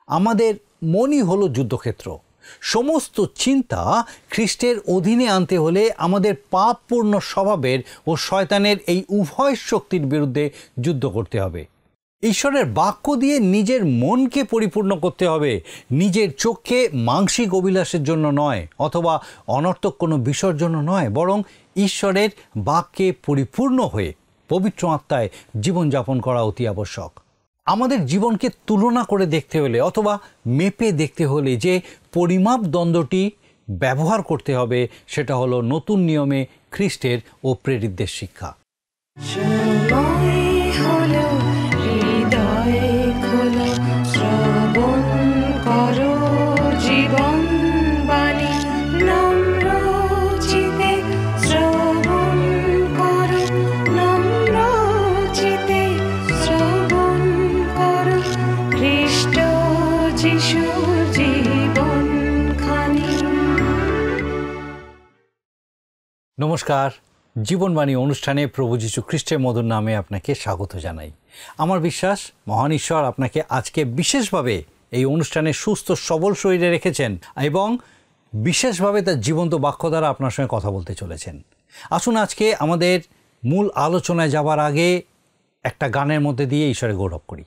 আমাদের মনই হলো যুদ্ধক্ষেত্র। সমস্ত চিন্তা খ্রিস্টের অধীনে আনতে হলে আমাদের পাপপূর্ণ স্বভাবের ও শয়তানের এই উভয় শক্তির বিরুদ্ধে যুদ্ধ করতে হবে। ঈশ্বরের বাক্য দিয়ে নিজের মনকে পরিপূর্ণ করতে হবে, নিজের চোখকে মাংসিক অভিলাষের জন্য নয়, অথবা অনর্থক কোনো বিষয়ের জন্য নয়, বরং ঈশ্বরের বাক্যে পরিপূর্ণ হয়ে পবিত্র আত্মায় জীবনযাপন করা অতি আবশ্যক। আমাদের জীবনকে তুলনা করে দেখতে হলে অথবা মেপে দেখতে হলে যে পরিমাপ দ্বন্দ্বটি ব্যবহার করতে হবে সেটা হলো নতুন নিয়মে খ্রিস্টের ও প্রেরিতদের শিক্ষা। নমস্কার, জীবনবাণী অনুষ্ঠানে প্রভু যীশু খ্রিস্টের মধুর নামে আপনাকে স্বাগত জানাই। আমার বিশ্বাস মহান ঈশ্বর আপনাকে আজকে বিশেষভাবে এই অনুষ্ঠানে সুস্থ সবল শরীরে রেখেছেন এবং বিশেষভাবে তার জীবন্ত বাক্য দ্বারা আপনার সঙ্গে কথা বলতে চলেছেন। আসুন আজকে আমাদের মূল আলোচনায় যাবার আগে একটা গানের মধ্যে দিয়ে ঈশ্বরের গৌরব করি।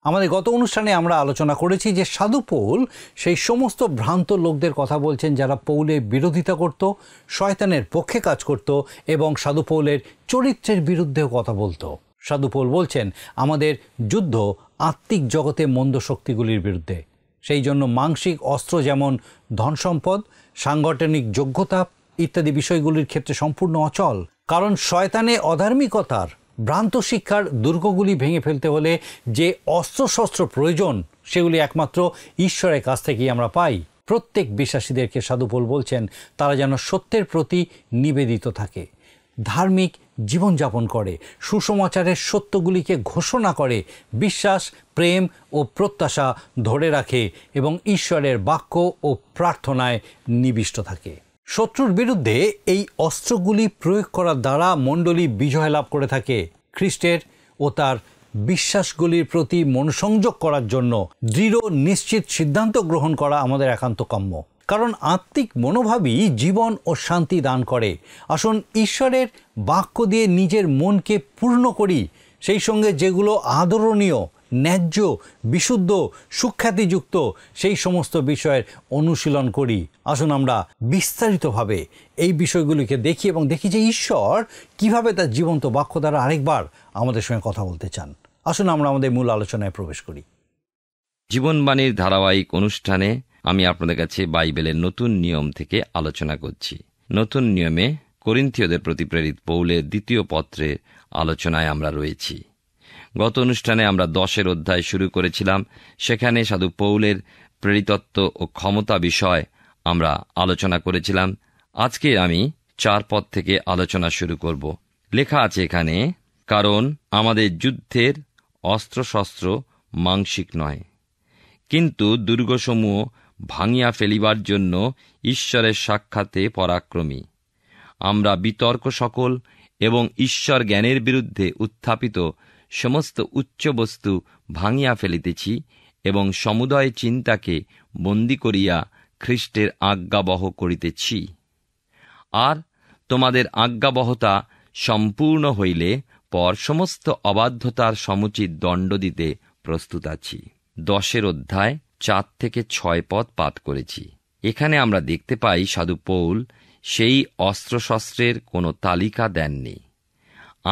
আমাদের গত অনুষ্ঠানে আমরা আলোচনা করেছি যে সাধু পৌল সেই সমস্ত ভ্রান্ত লোকদের কথা বলছেন যারা পৌলের বিরোধিতা করত, শয়তানের পক্ষে কাজ করত এবং সাধু পৌলের চরিত্রের বিরুদ্ধেও কথা বলতো। সাধু পৌল বলছেন আমাদের যুদ্ধ আত্মিক জগতে মন্দ শক্তিগুলির বিরুদ্ধে। সেই জন্য মানসিক অস্ত্র যেমন ধন সম্পদ, সাংগঠনিক যোগ্যতা ইত্যাদি বিষয়গুলির ক্ষেত্রে সম্পূর্ণ অচল। কারণ শয়তানে অধার্মিকতার ভ্রান্ত শিক্ষার দুর্গগুলি ভেঙে ফেলতে হলে যে অস্ত্রশস্ত্র প্রয়োজন সেগুলি একমাত্র ঈশ্বরের কাছ থেকেই আমরা পাই। প্রত্যেক বিশ্বাসীদেরকে সাধু পৌল বলছেন তারা যেন সত্যের প্রতি নিবেদিত থাকে, ধার্মিক জীবনযাপন করে, সুসমাচারের সত্যগুলিকে ঘোষণা করে, বিশ্বাস, প্রেম ও প্রত্যাশা ধরে রাখে এবং ঈশ্বরের বাক্য ও প্রার্থনায় নিবিষ্ট থাকে। শত্রুর বিরুদ্ধে এই অস্ত্রগুলি প্রয়োগ করার দ্বারা মণ্ডলী বিজয় লাভ করে থাকে। খ্রিস্টের ও তার বিশ্বাসগুলির প্রতি মনোসংযোগ করার জন্য দৃঢ় নিশ্চিত সিদ্ধান্ত গ্রহণ করা আমাদের একান্ত কাম্য। কারণ আত্মিক মনোভাবই জীবন ও শান্তি দান করে। আসুন ঈশ্বরের বাক্য দিয়ে নিজের মনকে পূর্ণ করি, সেই সঙ্গে যেগুলো আদরণীয়, ন্যায্য, বিশুদ্ধ, সুখ্যাতিযুক্ত সেই সমস্ত বিষয়ের অনুশীলন করি। আসুন আমরা বিস্তারিতভাবে এই বিষয়গুলিকে দেখি এবং দেখি যে ঈশ্বর কিভাবে তার জীবন্ত বাক্য দ্বারা আরেকবার আমাদের সঙ্গে কথা বলতে চান। আসুন আমরা আমাদের মূল আলোচনায় প্রবেশ করি। জীবনবাণীর ধারাবাহিক অনুষ্ঠানে আমি আপনাদের কাছে বাইবেলের নতুন নিয়ম থেকে আলোচনা করছি। নতুন নিয়মে করিন্থীয়দের প্রতি প্রেরিত পৌলের দ্বিতীয় পত্রের আলোচনায় আমরা রয়েছি। গত অনুষ্ঠানে আমরা 10 অধ্যায় শুরু করেছিলাম। সেখানে সাধু পৌলের প্রেরিতত্ব ও ক্ষমতা বিষয় আমরা আলোচনা করেছিলাম। আজকে আমি 4 পদ থেকে আলোচনা শুরু করব। লেখা আছে এখানে, কারণ আমাদের যুদ্ধের অস্ত্রশস্ত্র মাংসিক নয়, কিন্তু দুর্গসমূহ ভাঙিয়া ফেলিবার জন্য ঈশ্বরের সাক্ষাতে পরাক্রমী। আমরা বিতর্ক সকল এবং ঈশ্বর জ্ঞানের বিরুদ্ধে উত্থাপিত সমস্ত উচ্চ বস্তু ভাঙিয়া ফেলিতেছি এবং সমুদয় চিন্তাকে বন্দী করিয়া খ্রিস্টের আজ্ঞাবহ করিতেছি। আর তোমাদের আজ্ঞাবহতা সম্পূর্ণ হইলে পর সমস্ত অবাধ্যতার সমুচিত দণ্ড দিতে প্রস্তুত আছি। 10 অধ্যায় 4 থেকে 6 পদ পাঠ করেছি। এখানে আমরা দেখতে পাই সাধু পৌল সেই অস্ত্রশস্ত্রের কোনো তালিকা দেননি।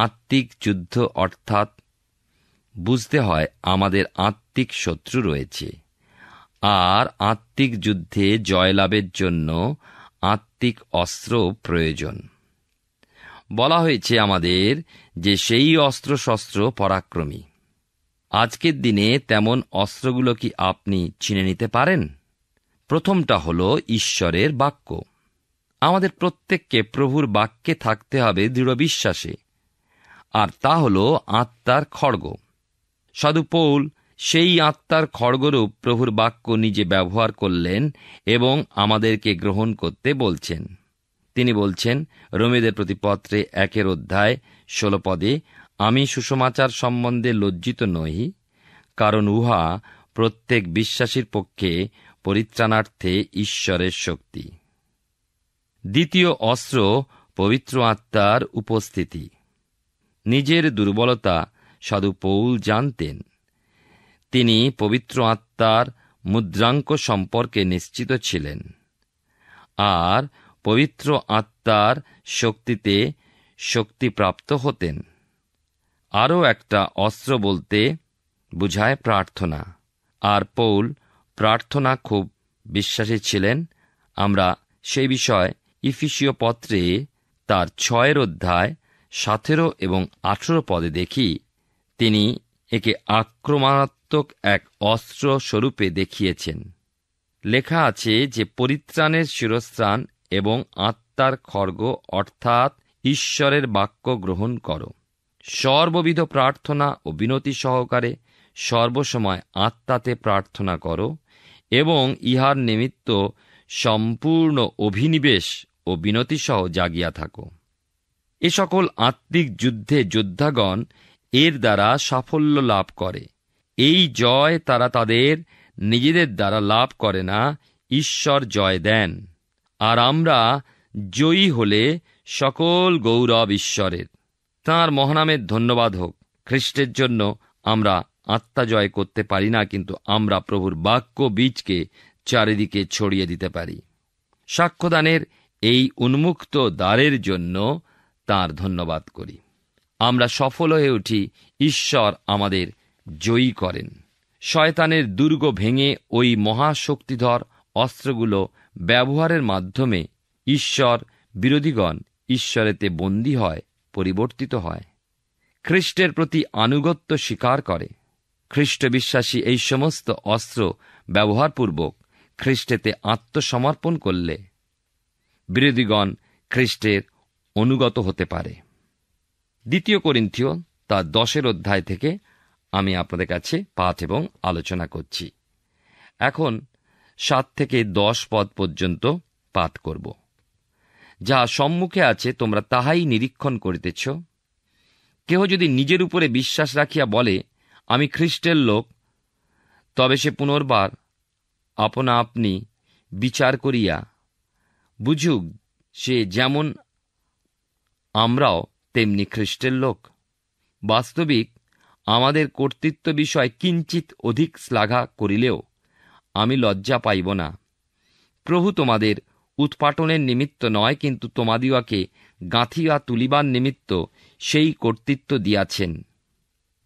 আত্মিক যুদ্ধ অর্থাৎ বুঝতে হয় আমাদের আত্মিক শত্রু রয়েছে, আর আত্মিক যুদ্ধে জয়লাভের জন্য আত্মিক অস্ত্র প্রয়োজন। বলা হয়েছে আমাদের যে সেই অস্ত্রশস্ত্র পরাক্রমী। আজকের দিনে তেমন অস্ত্রগুলো কি আপনি চিনে নিতে পারেন? প্রথমটা হল ঈশ্বরের বাক্য। আমাদের প্রত্যেককে প্রভুর বাক্যে থাকতে হবে দৃঢ় বিশ্বাসে, আর তা হল আত্মার খড়গ। সাধু পৌল সেই আত্মার খড়গরূপ প্রভুর বাক্য নিজে ব্যবহার করলেন এবং আমাদেরকে গ্রহণ করতে বলছেন। তিনি বলছেন রোমীয়দের প্রতি পত্রে 1 অধ্যায় 16 পদে, আমি সুসমাচার সম্বন্ধে লজ্জিত নই, কারণ উহা প্রত্যেক বিশ্বাসীর পক্ষে পরিত্রাণার্থে ঈশ্বরের শক্তি। দ্বিতীয় অস্ত্র পবিত্র আত্মার উপস্থিতি। নিজের দুর্বলতা সাধু পৌল জানতেন। তিনি পবিত্র আত্মার মুদ্রাঙ্ক সম্পর্কে নিশ্চিত ছিলেন, আর পবিত্র আত্মার শক্তিতে শক্তিপ্রাপ্ত হতেন। আরও একটা অস্ত্র বলতে বুঝায় প্রার্থনা, আর পৌল প্রার্থনা খুব বিশ্বাসী ছিলেন। আমরা সেই বিষয় ইফিসীয় পত্রে তার 6 অধ্যায় 17 এবং 18 পদে দেখি। তিনি একে আক্রমণাত্মক এক অস্ত্র স্বরূপে দেখিয়েছেন। লেখা আছে যে পরিত্রাণের শিরস্ত্রাণ এবং আত্মার খড়গ অর্থাৎ ঈশ্বরের বাক্য গ্রহণ করো। সর্ববিধ প্রার্থনা ও বিনতি সহকারে সর্বসময় আত্মাতে প্রার্থনা করো এবং ইহার নিমিত্ত সম্পূর্ণ অভিনিবেশ ও বিনতিসহ জাগিয়া থাকো। এ সকল আত্মিক যুদ্ধে যোদ্ধাগণ এর দ্বারা সাফল্য লাভ করে। এই জয় তারা তাদের নিজেদের দ্বারা লাভ করে না, ঈশ্বর জয় দেন। আর আমরা জয়ী হলে সকল গৌরব ঈশ্বরের। তাঁর মহানামের ধন্যবাদ হোক। খ্রিস্টের জন্য আমরা আত্মা জয় করতে পারি না, কিন্তু আমরা প্রভুর বাক্য বীজকে চারিদিকে ছড়িয়ে দিতে পারি। সাক্ষ্যদানের এই উন্মুক্ত দ্বারের জন্য তাঁর ধন্যবাদ করি। আমরা সফল হয়ে উঠি, ঈশ্বর আমাদের জয়ী করেন। শয়তানের দুর্গ ভেঙে ওই মহাশক্তিধর অস্ত্রগুলো ব্যবহারের মাধ্যমে ঈশ্বর বিরোধীগণ ঈশ্বরেতে বন্দী হয়, পরিবর্তিত হয়, খ্রিস্টের প্রতি আনুগত্য স্বীকার করে। খ্রিস্ট বিশ্বাসী এই সমস্ত অস্ত্র ব্যবহারপূর্বক খ্রিস্টেতে আত্মসমর্পণ করলে বিরোধীগণ খ্রিস্টের অনুগত হতে পারে। 2 করিন্থীয় তার 10 অধ্যায় থেকে আমি আপনাদের কাছে পাঠ এবং আলোচনা করছি। এখন 7 থেকে 10 পদ পর্যন্ত পাঠ করব। যাহা সম্মুখে আছে তোমরা তাহাই নিরীক্ষণ করিতেছ। কেহ যদি নিজের উপরে বিশ্বাস রাখিয়া বলে, আমি খ্রিস্টের লোক, তবে সে পুনর্বার আপনা আপনি বিচার করিয়া বুঝুক সে যেমন আমরাও তেমনি খ্রিস্টের লোক। বাস্তবিক আমাদের কর্তৃত্ব বিষয় কিঞ্চিত অধিক শ্লাঘা করিলেও আমি লজ্জা পাইব না। প্রভু তোমাদের উৎপাটনের নিমিত্ত নয়, কিন্তু তোমাদিওকে গাঁথিয়া তুলিবার নিমিত্ত সেই কর্তৃত্ব দিয়াছেন।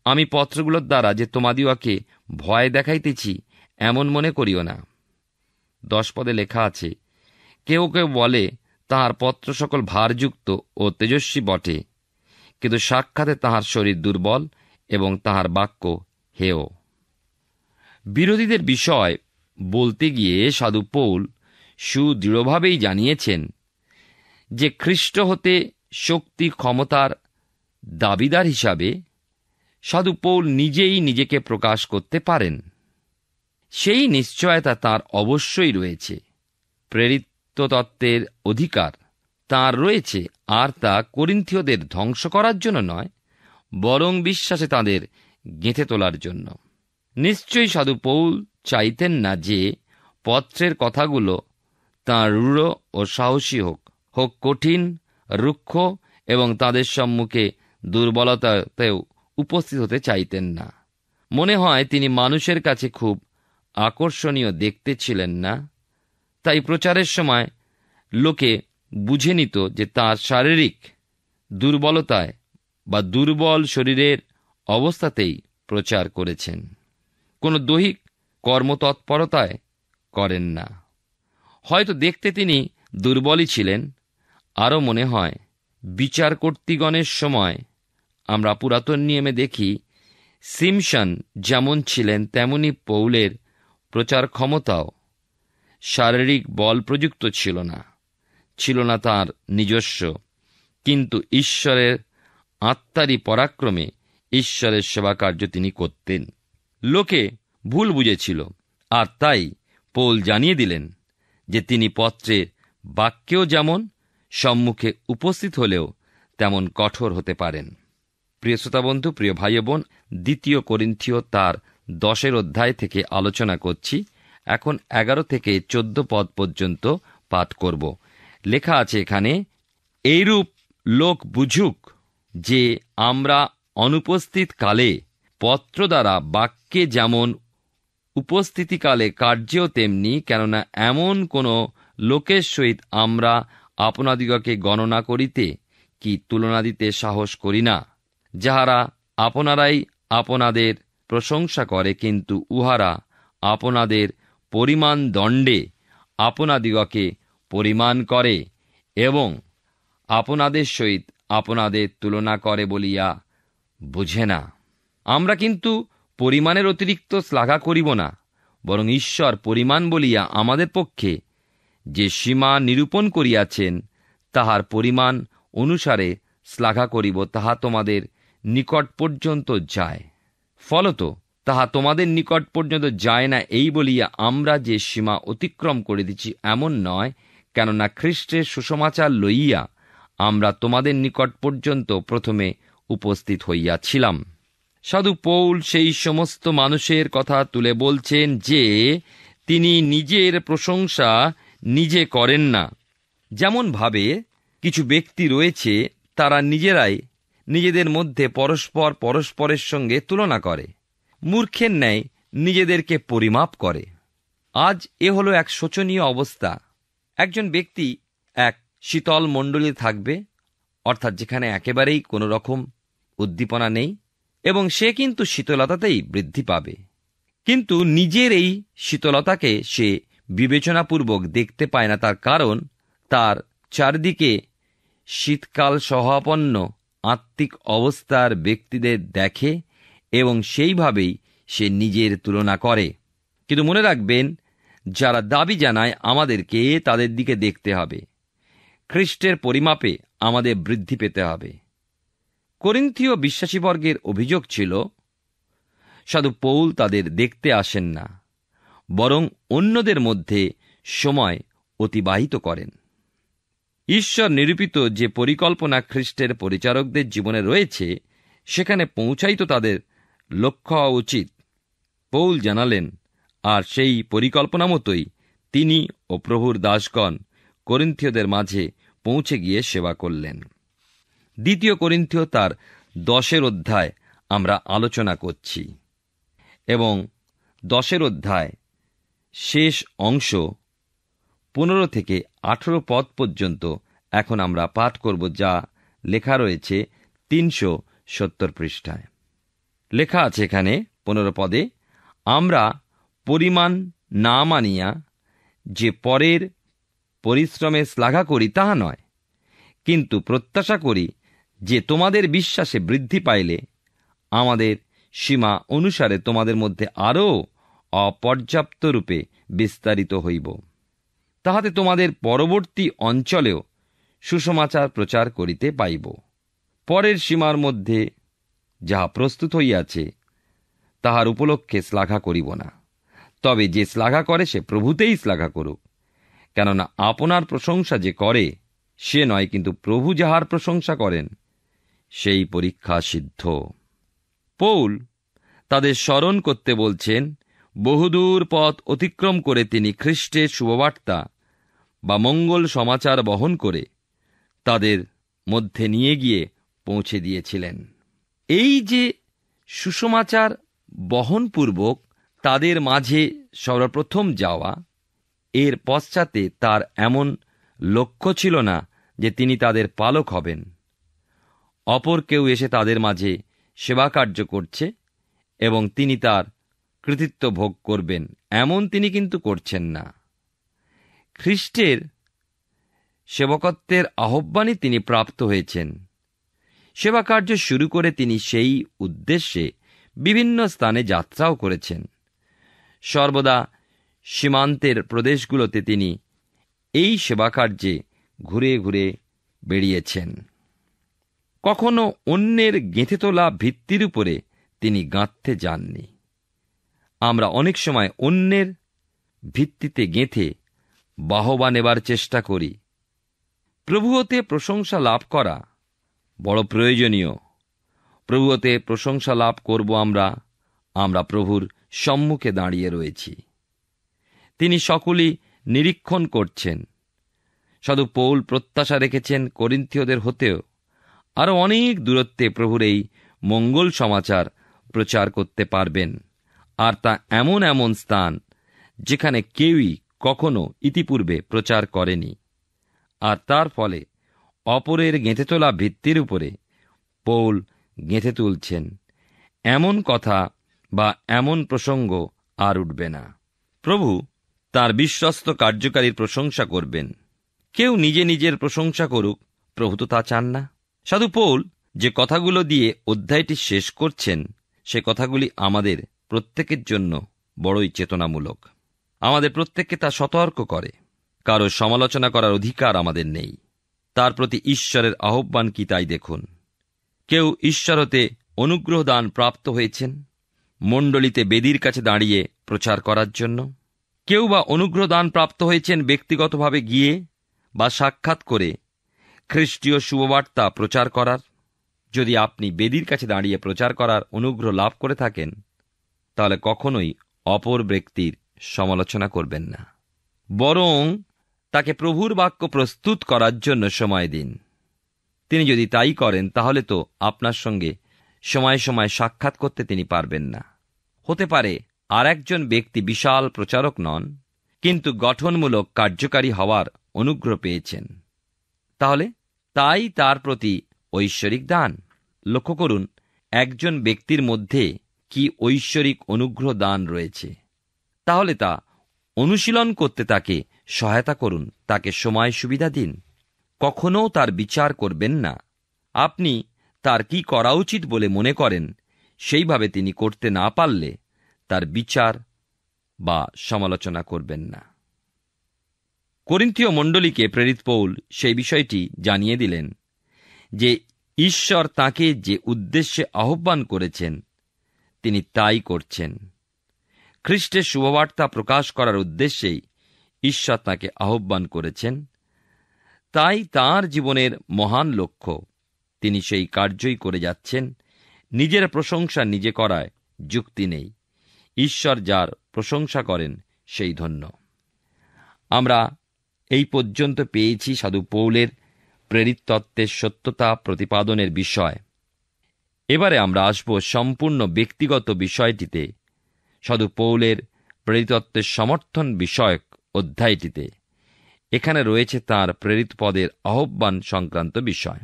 আমি পত্রগুলোর দ্বারা যে তোমাদিওকে ভয় দেখাইতেছি এমন মনে করিও না। 10 পদে লেখা আছে, কেউ কেউ বলে তাহার পত্র সকল ভারযুক্ত ও তেজস্বী বটে, কিন্তু সাক্ষাতে তাহার শরীর দুর্বল এবং তাহার বাক্য হেয়। বিরোধীদের বিষয় বলতে গিয়ে সাধু পৌল সুদৃঢ়ভাবেই জানিয়েছেন যে খ্রিস্ট হতে শক্তি ক্ষমতার দাবিদার হিসাবে সাধু পৌল নিজেই নিজেকে প্রকাশ করতে পারেন। সেই নিশ্চয়তা তাঁর অবশ্যই রয়েছে। প্রেরিত তত্ত্বের অধিকার তাঁর রয়েছে, আর তা করিন্থীয়দের ধ্বংস করার জন্য নয়, বরং বিশ্বাসে তাঁদের গেঁথে তোলার জন্য। নিশ্চয়ই সাধু পৌল চাইতেন না যে পত্রের কথাগুলো তাঁর রূঢ় ও সাহসী হোক কঠিন, রুক্ষ, এবং তাদের সম্মুখে দুর্বলতাতেও উপস্থিত হতে চাইতেন না। মনে হয় তিনি মানুষের কাছে খুব আকর্ষণীয় দেখতে ছিলেন না, তাই প্রচারের সময় লোকে বুঝে নিত যে তাঁর শারীরিক দুর্বলতায় বা দুর্বল শরীরের অবস্থাতেই প্রচার করেছেন, কোনো দৈহিক কর্মতৎপরতায় করেন না। হয়তো দেখতে তিনি দুর্বলই ছিলেন। আরও মনে হয় বিচারকর্তৃগণের সময় আমরা পুরাতন নিয়মে দেখি সিমশন যেমন ছিলেন তেমনি পৌলের প্রচার ক্ষমতাও শারীরিক বল প্রযুক্ত ছিল না তাঁর নিজস্ব, কিন্তু ঈশ্বরের আত্মারই পরাক্রমে ঈশ্বরের সেবাকার্য তিনি করতেন। লোকে ভুল বুঝেছিল, আর তাই পৌল জানিয়ে দিলেন যে তিনি পত্রের বাক্যেও যেমন সম্মুখে উপস্থিত হলেও তেমন কঠোর হতে পারেন। প্রিয় শ্রোতা বন্ধু, প্রিয় ভাই বোন, 2 করিন্থীয় তার 10 অধ্যায় থেকে আলোচনা করছি। এখন 11 থেকে 14 পদ পর্যন্ত পাঠ করব। লেখা আছে এখানে, এইরূপ লোক বুঝুক যে আমরা অনুপস্থিত কালে পত্র দ্বারা বাক্যে যেমন উপস্থিতিকালে কার্যেও তেমনি, কেননা এমন কোন লোকের সহিত আমরা আপনাদিগকে গণনা করিতে কি তুলনা দিতে সাহস করি না, যাহারা আপনারাই আপনাদের প্রশংসা করে, কিন্তু উহারা আপনাদের পরিমাণ দণ্ডে আপনাদিগকে পরিমাণ করে এবং আপনাদের সহিত আপনাদের তুলনা করে বলিয়া বুঝে না। আমরা কিন্তু পরিমাণের অতিরিক্ত শ্লাঘা করিব না, বরং ঈশ্বর পরিমাণ বলিয়া আমাদের পক্ষে যে সীমা নিরূপণ করিয়াছেন তাহার পরিমাণ অনুসারে শ্লাঘা করিব, তাহা তোমাদের নিকট পর্যন্ত যায়। ফলত তাহা তোমাদের নিকট পর্যন্ত যায় না এই বলিয়া আমরা যে সীমা অতিক্রম করিতেছি এমন নয়, কেননা খ্রিস্টের সুসমাচার লইয়া আমরা তোমাদের নিকট পর্যন্ত প্রথমে উপস্থিত হইয়াছিলাম। সাধু পৌল সেই সমস্ত মানুষের কথা তুলে বলছেন যে তিনি নিজের প্রশংসা নিজে করেন না। যেমন ভাবে কিছু ব্যক্তি রয়েছে, তারা নিজেরাই নিজেদের মধ্যে পরস্পরের সঙ্গে তুলনা করে। মূর্খের ন্যায় নিজেদেরকে পরিমাপ করে। আজ এ হলো এক শোচনীয় অবস্থা। একজন ব্যক্তি এক শীতল মণ্ডলী থাকবে, অর্থাৎ যেখানে একেবারেই কোনো রকম উদ্দীপনা নেই, এবং সে কিন্তু শীতলতাতেই বৃদ্ধি পাবে। কিন্তু নিজের এই শীতলতাকে সে বিবেচনাপূর্বক দেখতে পায় না, তার কারণ তার চারদিকে শীতকাল সহাপন্ন আত্মিক অবস্থার ব্যক্তিদের দেখে এবং সেইভাবেই সে নিজের তুলনা করে। কিন্তু মনে রাখবেন, যারা দাবি জানায় আমাদেরকে তাদের দিকে দেখতে হবে। খ্রিস্টের পরিমাপে আমাদের বৃদ্ধি পেতে হবে। করিন্থীয় বিশ্বাসীবর্গের অভিযোগ ছিল, সাধু পৌল তাদের দেখতে আসেন না, বরং অন্যদের মধ্যে সময় অতিবাহিত করেন। ঈশ্বর নিরূপিত যে পরিকল্পনা খ্রিস্টের পরিচারকদের জীবনে রয়েছে, সেখানে পৌঁছাই তো তাদের লক্ষ্য হওয়া উচিত। পৌল জানালেন, আর সেই পরিকল্পনা মতোই তিনি ও প্রভুর দাসগণ করিন্থীয়দের মাঝে পৌঁছে গিয়ে সেবা করলেন। 2 করিন্থীয় তার 10 অধ্যায় আমরা আলোচনা করছি, এবং 10 অধ্যায় শেষ অংশ 15 থেকে 18 পদ পর্যন্ত এখন আমরা পাঠ করব, যা লেখা রয়েছে 370 পৃষ্ঠায়। লেখা আছে এখানে 15 পদে, আমরা পরিমাণ না মানিয়া যে পরের পরিশ্রমে শ্লাঘা করি তাহা নয়, কিন্তু প্রত্যাশা করি যে তোমাদের বিশ্বাসে বৃদ্ধি পাইলে আমাদের সীমা অনুসারে তোমাদের মধ্যে আরও অপর্যাপ্ত রূপে বিস্তারিত হইব, তাহাতে তোমাদের পরবর্তী অঞ্চলেও সুসমাচার প্রচার করিতে পাইব। পরের সীমার মধ্যে যাহা প্রস্তুত হইয়াছে তাহার উপলক্ষে শ্লাঘা করিব না, তবে যে শ্লাঘা করে সে প্রভুতেই শ্লাঘা করুক, কেননা আপনার প্রশংসা যে করে সে নয়, কিন্তু প্রভু যাহার প্রশংসা করেন সেই পরীক্ষা সিদ্ধ। পৌল তাদের স্মরণ করতে বলছেন, বহুদূর পথ অতিক্রম করে তিনি খ্রিস্টের শুভবার্তা বা মঙ্গল সমাচার বহন করে তাদের মধ্যে নিয়ে গিয়ে পৌঁছে দিয়েছিলেন। এই যে সুসমাচার বহনপূর্বক তাদের মাঝে সর্বপ্রথম যাওয়া, এর পশ্চাতে তার এমন লক্ষ্য ছিল না যে তিনি তাদের পালক হবেন, অপর কেউ এসে তাদের মাঝে সেবা কার্য করছে এবং তিনি তার কৃতিত্ব ভোগ করবেন, এমন তিনি কিন্তু করছেন না। খ্রিস্টের সেবকত্বের আহ্বানে তিনি প্রাপ্ত হয়েছেন। সেবা কার্য শুরু করে তিনি সেই উদ্দেশ্যে বিভিন্ন স্থানে যাত্রাও করেছেন। সর্বদা সীমান্তের প্রদেশগুলোতে তিনি এই সেবা কার্যে ঘুরে ঘুরে বেড়িয়েছেন। কখনো অন্যের গেঁথে তোলা ভিত্তির উপরে তিনি গাঁথতে যাননি। আমরা অনেক সময় অন্যের ভিত্তিতে গেঁথে বাহবা নেবার চেষ্টা করি। প্রভু হতে প্রশংসা লাভ করা বড় প্রয়োজনীয়। প্রভু হতে প্রশংসা লাভ করব আমরা প্রভুর সম্মুখে দাঁড়িয়ে রয়েছি। তিনি সকলেই নিরীক্ষণ করছেন। সাধু পৌল প্রত্যাশা রেখেছেন করিন্থীয়দের হতেও আরও অনেক দূরত্বে প্রভুর এই মঙ্গল সমাচার প্রচার করতে পারবেন, আর তা এমন এমন স্থান যেখানে কেউই কখনো ইতিপূর্বে প্রচার করেনি। আর তার ফলে অপরের গেঁথে তোলা ভিত্তির উপরে পৌল গেঁথে তুলছেন এমন কথা বা এমন প্রসঙ্গ আর উঠবে না। প্রভু তার বিশ্বস্ত কার্যকারীর প্রশংসা করবেন। কেউ নিজে নিজের প্রশংসা করুক, প্রভু তো তা চান না। সাধু পৌল যে কথাগুলো দিয়ে অধ্যায়টি শেষ করছেন, সে কথাগুলি আমাদের প্রত্যেকের জন্য বড়ই চেতনামূলক। আমাদের প্রত্যেককে তা সতর্ক করে। কারো সমালোচনা করার অধিকার আমাদের নেই। তার প্রতি ঈশ্বরের আহ্বান কি তাই দেখুন। কেউ ঈশ্বর হতে অনুগ্রহ দান প্রাপ্ত হয়েছেন মণ্ডলীতে বেদির কাছে দাঁড়িয়ে প্রচার করার জন্য। কেউ বা অনুগ্রহ দান প্রাপ্ত হয়েছেন ব্যক্তিগতভাবে গিয়ে বা সাক্ষাৎ করে খ্রিস্টীয় শুভবার্তা প্রচার করার। যদি আপনি বেদির কাছে দাঁড়িয়ে প্রচার করার অনুগ্রহ লাভ করে থাকেন, তাহলে কখনোই অপর ব্যক্তির সমালোচনা করবেন না, বরং তাকে প্রভুর বাক্য প্রস্তুত করার জন্য সময় দিন। তিনি যদি তাই করেন, তাহলে তো আপনার সঙ্গে সময়ে সময়ে সাক্ষাৎ করতে তিনি পারবেন না। হতে পারে আর একজন ব্যক্তি বিশাল প্রচারক নন, কিন্তু গঠনমূলক কার্যকারী হওয়ার অনুগ্রহ পেয়েছেন, তাহলে তাই তার প্রতি ঐশ্বরিক দান। লক্ষ্য করুন, একজন ব্যক্তির মধ্যে কি ঐশ্বরিক অনুগ্রহ দান রয়েছে, তাহলে তা অনুশীলন করতে তাকে সহায়তা করুন, তাকে সময় সুবিধা দিন। কখনও তার বিচার করবেন না। আপনি তার কি করা উচিত বলে মনে করেন সেইভাবে তিনি করতে না পারলে তার বিচার বা সমালোচনা করবেন না। করিন্থীয় মণ্ডলীকে প্রেরিত পৌল সেই বিষয়টি জানিয়ে দিলেন যে ঈশ্বর তাঁকে যে উদ্দেশ্যে আহ্বান করেছেন তিনি তাই করছেন। খ্রিস্টের শুভবার্তা প্রকাশ করার উদ্দেশ্যেই ঈশ্বর তাঁকে আহ্বান করেছেন। তাই তাঁর জীবনের মহান লক্ষ্য, তিনি সেই কার্যই করে যাচ্ছেন। নিজের প্রশংসা নিজে করায় যুক্তি নেই। ঈশ্বর যার প্রশংসা করেন সেই ধন্য। আমরা এই পর্যন্ত পেয়েছি সাধু পৌলের প্রেরিত তত্ত্বের সত্যতা প্রতিপাদনের বিষয়। এবারে আমরা আসব সম্পূর্ণ ব্যক্তিগত বিষয়টিতে, সাধু পৌলের প্রেরিতত্বের সমর্থন বিষয়ক অধ্যায়টিতে। এখানে রয়েছে তাঁর প্রেরিত পদের আহ্বান সংক্রান্ত বিষয়।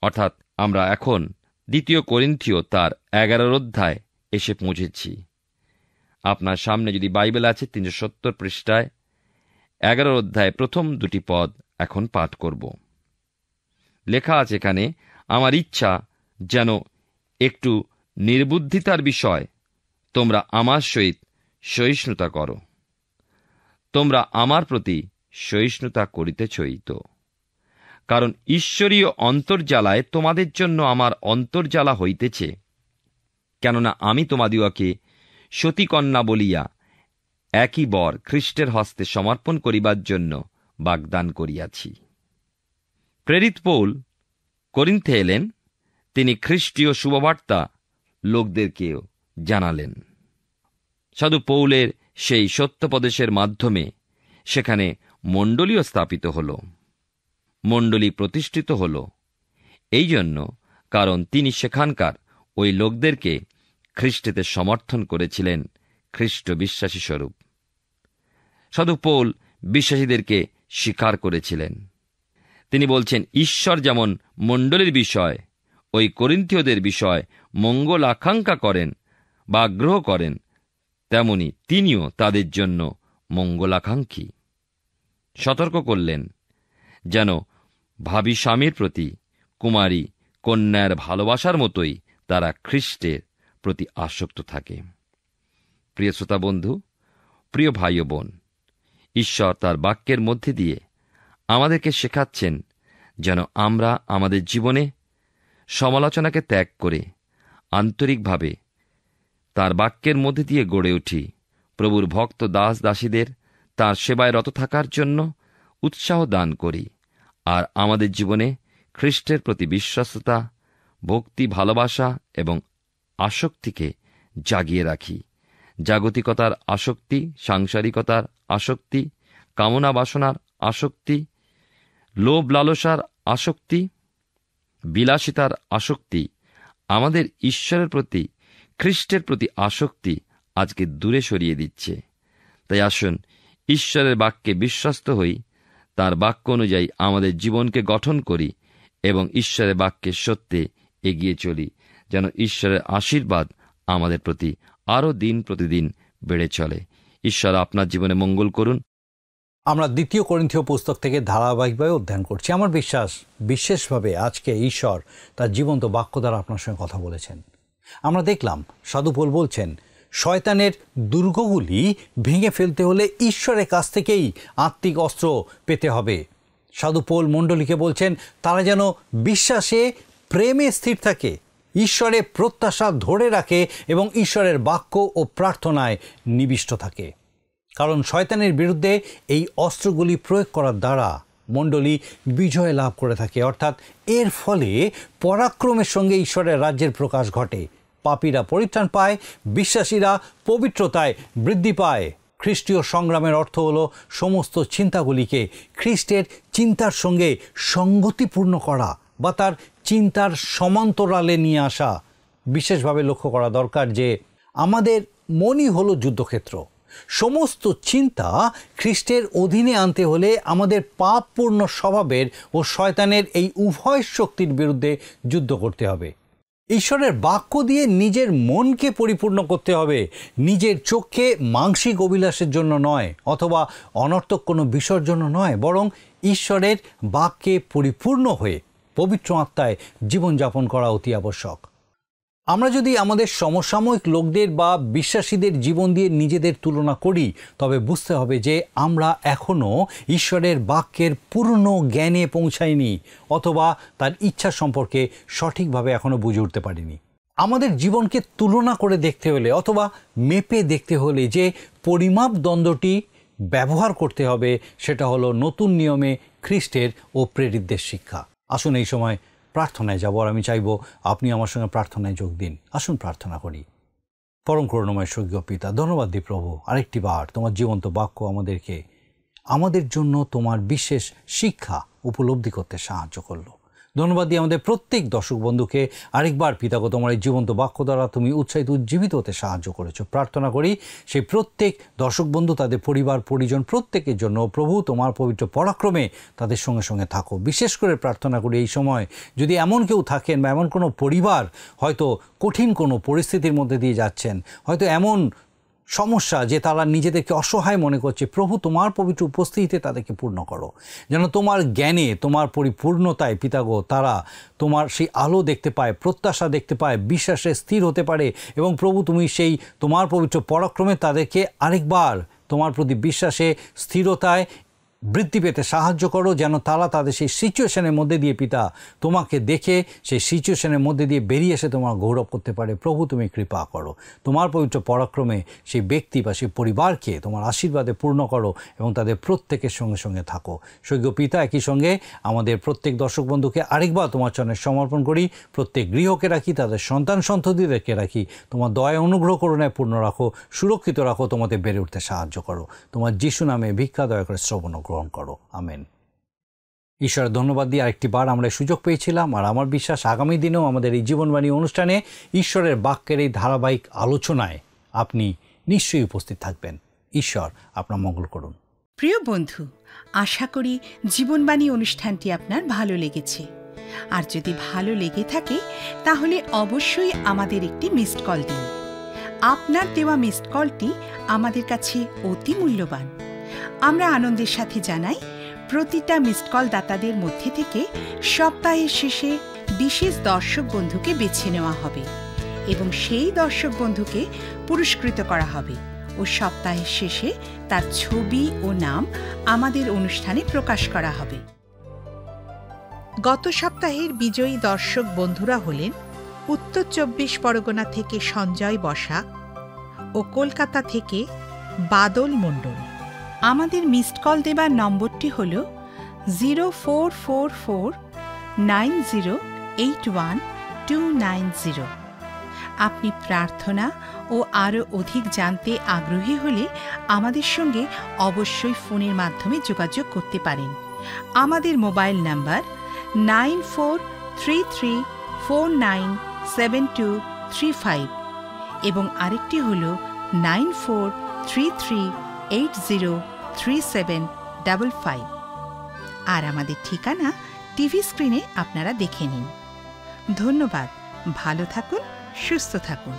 অর্থাৎ আমরা এখন 2 করিন্থীয় তার 11 অধ্যায় এসে পৌঁছেছি। আপনার সামনে যদি বাইবেল আছে 370 পৃষ্ঠায় 11 অধ্যায় প্রথম 2 পদ এখন পাঠ করব। লেখা আছে এখানে, আমার ইচ্ছা যেন একটু নির্বুদ্ধিতার বিষয় তোমরা আমার সহিত সহিষ্ণুতা করো। তোমরা আমার প্রতি সহিষ্ণুতা করিতেছই তো, কারণ ঈশ্বরীয় অন্তর্জ্বালায় তোমাদের জন্য আমার অন্তর্জ্বালা হইতেছে। কেননা আমি তোমাদিগকে সতীকন্যা বলিয়া একই বর খ্রিস্টের হস্তে সমর্পণ করিবার জন্য বাগদান করিয়াছি। প্রেরিত পৌল করিন্থে এলেন, তিনি খ্রিস্টীয় শুভবার্তা লোকদেরকেও জানালেন। সাধু পৌলের সেই সত্যপদেশের মাধ্যমে সেখানে মণ্ডলীও স্থাপিত হল, মণ্ডলী প্রতিষ্ঠিত হল। এই জন্য কারণ তিনি সেখানকার ওই লোকদেরকে খ্রিস্টেতে সমর্থন করেছিলেন খ্রিস্ট বিশ্বাসী স্বরূপ। সাধু পৌল বিশ্বাসীদেরকে স্বীকার করেছিলেন। তিনি বলছেন, ঈশ্বর যেমন মণ্ডলীর বিষয় ওই করিন্থীয়দের বিষয় মঙ্গল আকাঙ্ক্ষা করেন বা আগ্রহ করেন, তেমনি তিনিও তাদের জন্য মঙ্গলাকাঙ্ক্ষী। সতর্ক করলেন যেন ভাবী স্বামীর প্রতি কুমারী কন্যার ভালোবাসার মতোই তারা খ্রিস্টের প্রতি আসক্ত থাকে। প্রিয় শ্রোতা বন্ধু, প্রিয় ভাই ও বোন, ঈশ্বর তার বাক্যের মধ্যে দিয়ে আমাদেরকে শেখাচ্ছেন যেন আমরা আমাদের জীবনে সমালোচনাকে ত্যাগ করে আন্তরিকভাবে তার বাক্যের মধ্যে দিয়ে গড়ে উঠি। প্রভুর ভক্ত দাস দাসীদের তাঁর সেবায় রত থাকার জন্য উৎসাহ দান করি, আর আমাদের জীবনে খ্রিস্টের প্রতি বিশ্বস্ততা, ভক্তি, ভালোবাসা এবং আসক্তিকে জাগিয়ে রাখি। জাগতিকতার আসক্তি, সাংসারিকতার আসক্তি, কামনা বাসনার আসক্তি, লোভ লালসার আসক্তি, বিলাসিতার আসক্তি, আমাদের ঈশ্বরের প্রতি, খ্রিস্টের প্রতি আসক্তি আজকে দূরে সরিয়ে দিচ্ছে। তাই আসুন ঈশ্বরের বাক্যে বিশ্বস্ত হই, তার বাক্য অনুযায়ী আমাদের জীবনকে গঠন করি এবং ঈশ্বরের বাক্যের সত্যে এগিয়ে চলি, যেন ঈশ্বরের আশীর্বাদ আমাদের প্রতি আরও দিন প্রতিদিন বেড়ে চলে। ঈশ্বর আপনার জীবনে মঙ্গল করুন। আমরা 2 করিন্থীয় পুস্তক থেকে ধারাবাহিকভাবে অধ্যয়ন করছি। আমার বিশ্বাস বিশেষভাবে আজকে ঈশ্বর তার জীবন্ত বাক্য দ্বারা আপনার সঙ্গে কথা বলেছেন। আমরা দেখলাম সাধু পৌল বলছেন, শয়তানের দুর্গগুলি ভেঙে ফেলতে হলে ঈশ্বরের কাছ থেকেই আত্মিক অস্ত্র পেতে হবে। সাধু পৌল মণ্ডলীকে বলছেন তারা যেন বিশ্বাসে প্রেমে স্থির থাকে, ঈশ্বরের প্রত্যাশা ধরে রাখে এবং ঈশ্বরের বাক্য ও প্রার্থনায় নিবিষ্ট থাকে। কারণ শয়তানের বিরুদ্ধে এই অস্ত্রগুলি প্রয়োগ করার দ্বারা মণ্ডলী বিজয় লাভ করে থাকে, অর্থাৎ এর ফলে পরাক্রমের সঙ্গে ঈশ্বরের রাজ্যের প্রকাশ ঘটে। পাপীরা পরিত্রাণ পায়, বিশ্বাসীরা পবিত্রতায় বৃদ্ধি পায়। খ্রিস্টীয় সংগ্রামের অর্থ হল সমস্ত চিন্তাগুলিকে খ্রিস্টের চিন্তার সঙ্গে সঙ্গতিপূর্ণ করা বা তার চিন্তার সমান্তরালে নিয়ে আসা। বিশেষভাবে লক্ষ্য করা দরকার যে আমাদের মনই হলো যুদ্ধক্ষেত্র। সমস্ত চিন্তা খ্রিস্টের অধীনে আনতে হলে আমাদের পাপপূর্ণ স্বভাবের ও শয়তানের এই উভয় শক্তির বিরুদ্ধে যুদ্ধ করতে হবে। ঈশ্বরের বাক্য দিয়ে নিজের মনকে পরিপূর্ণ করতে হবে, নিজের চোখকে মাংসিক অভিলাষের জন্য নয়, অথবা অনর্থক কোনো বিষয়ের জন্য নয়, বরং ঈশ্বরের বাক্যে পরিপূর্ণ হয়ে পবিত্র আত্মায় জীবনযাপন করা অতি আবশ্যক। আমরা যদি আমাদের সমসাময়িক লোকদের বা বিশ্বাসীদের জীবন দিয়ে নিজেদের তুলনা করি, তবে বুঝতে হবে যে আমরা এখনও ঈশ্বরের বাক্যের পূর্ণ জ্ঞানে পৌঁছাইনি, অথবা তার ইচ্ছা সম্পর্কে সঠিকভাবে এখনও বুঝে উঠতে পারিনি। আমাদের জীবনকে তুলনা করে দেখতে হলে অথবা মেপে দেখতে হলে যে পরিমাপ দ্বন্দ্বটি ব্যবহার করতে হবে, সেটা হলো নতুন নিয়মে খ্রিস্টের ও প্রেরিতদের শিক্ষা। আসুন এই সময় প্রার্থনায় যাব, আর আমি চাইব আপনি আমার সঙ্গে প্রার্থনায় যোগ দিন। আসুন প্রার্থনা করি। পরম করুণাময় স্বর্গীয় পিতা, ধন্যবাদ দিই প্রভু, আরেকটি বার তোমার জীবন্ত বাক্য আমাদের জন্য তোমার বিশেষ শিক্ষা উপলব্ধি করতে সাহায্য করলো। ধন্যবাদ দিই আমাদের প্রত্যেক দর্শক বন্ধুকে আরেকবার পিতাগো তোমার এই জীবন্ত বাক্য দ্বারা তুমি উৎসাহিত উজ্জীবিত হতে সাহায্য করেছো। প্রার্থনা করি সেই প্রত্যেক দর্শক বন্ধু, তাদের পরিবার পরিজন প্রত্যেকের জন্য প্রভু তোমার পবিত্র পরাক্রমে তাদের সঙ্গে সঙ্গে থাকো। বিশেষ করে প্রার্থনা করি এই সময় যদি এমন কেউ থাকেন বা এমন কোনো পরিবার হয়তো কঠিন কোনো পরিস্থিতির মধ্যে দিয়ে যাচ্ছেন, হয়তো এমন সমস্যা যে তারা নিজেদেরকে অসহায় মনে করছে, প্রভু তোমার পবিত্র উপস্থিতিতে তাদেরকে পূর্ণ করো, যেন তোমার জ্ঞানে তোমার পরিপূর্ণতায় পিতাগো তারা তোমার সেই আলো দেখতে পায়, প্রত্যাশা দেখতে পায়, বিশ্বাসে স্থির হতে পারে, এবং প্রভু তুমি সেই তোমার পবিত্র পরাক্রমে তাদেরকে আরেকবার তোমার প্রতি বিশ্বাসে স্থিরতায় বৃদ্ধি পেতে সাহায্য করো, যেন তারা তাদের সেই সিচুয়েশনের মধ্যে দিয়ে পিতা তোমাকে দেখে সেই সিচুয়েশনের মধ্যে দিয়ে বেরিয়ে এসে তোমার গৌরব করতে পারে। প্রভু তুমি কৃপা করো, তোমার পবিত্র পরাক্রমে সেই ব্যক্তি বা সেই পরিবারকে তোমার আশীর্বাদে পূর্ণ করো এবং তাদের প্রত্যেকের সঙ্গে সঙ্গে থাকো। স্বর্গীয় পিতা, একই সঙ্গে আমাদের প্রত্যেক দর্শক বন্ধুকে আরেকবার তোমার চরণে সমর্পণ করি। প্রত্যেক গৃহকে রাখি, তাদের সন্তান সন্ততিদেরকে রাখি, তোমার দয়া অনুগ্রহ করুণায় পূর্ণ রাখো, সুরক্ষিত রাখো, তোমাদের বেড়ে উঠতে সাহায্য করো। তোমার যিশু নামে ভিক্ষা দয়া করে শ্রবণ গ্রহণ করো, আমেন। ঈশ্বরের ধন্যবাদ দিয়ে আরেকটি বার আমরা সুযোগ পেয়েছিলাম, আর আমার বিশ্বাস আগামী দিনেও আমাদের এই জীবনবাণী অনুষ্ঠানে ঈশ্বরের বাক্যের এই ধারাবাহিক আলোচনায় আপনি নিশ্চয়ই উপস্থিত থাকবেন। ঈশ্বর আপনার মঙ্গল করুন। প্রিয় বন্ধু, আশা করি জীবনবাণী অনুষ্ঠানটি আপনার ভালো লেগেছে। আর যদি ভালো লেগে থাকে তাহলে অবশ্যই আমাদের একটি মিসড কল দিন। আপনার দেওয়া মিসড কলটি আমাদের কাছে অতি মূল্যবান। আমরা আনন্দের সাথে জানাই, প্রতিটা মিসড কল দাতাদের মধ্যে থেকে সপ্তাহের শেষে বিশেষ দর্শক বন্ধুকে বেছে নেওয়া হবে এবং সেই দর্শক বন্ধুকে পুরস্কৃত করা হবে ও সপ্তাহের শেষে তার ছবি ও নাম আমাদের অনুষ্ঠানে প্রকাশ করা হবে। গত সপ্তাহের বিজয়ী দর্শক বন্ধুরা হলেন উত্তর ২৪ পরগনা থেকে সঞ্জয় বসাক ও কলকাতা থেকে বাদল মণ্ডল। আমাদের মিসড কল দেবার নম্বরটি হল 04449081 আপনি প্রার্থনা ও আরও অধিক জানতে আগ্রহী হলে আমাদের সঙ্গে অবশ্যই ফোনের মাধ্যমে যোগাযোগ করতে পারেন। আমাদের মোবাইল নাম্বার 9433497235 এবং আরেকটি হল 9433803755। আর আমাদের ঠিকানা টিভি স্ক্রিনে আপনারা দেখে নিন। ধন্যবাদ, ভালো থাকুন, সুস্থ থাকুন।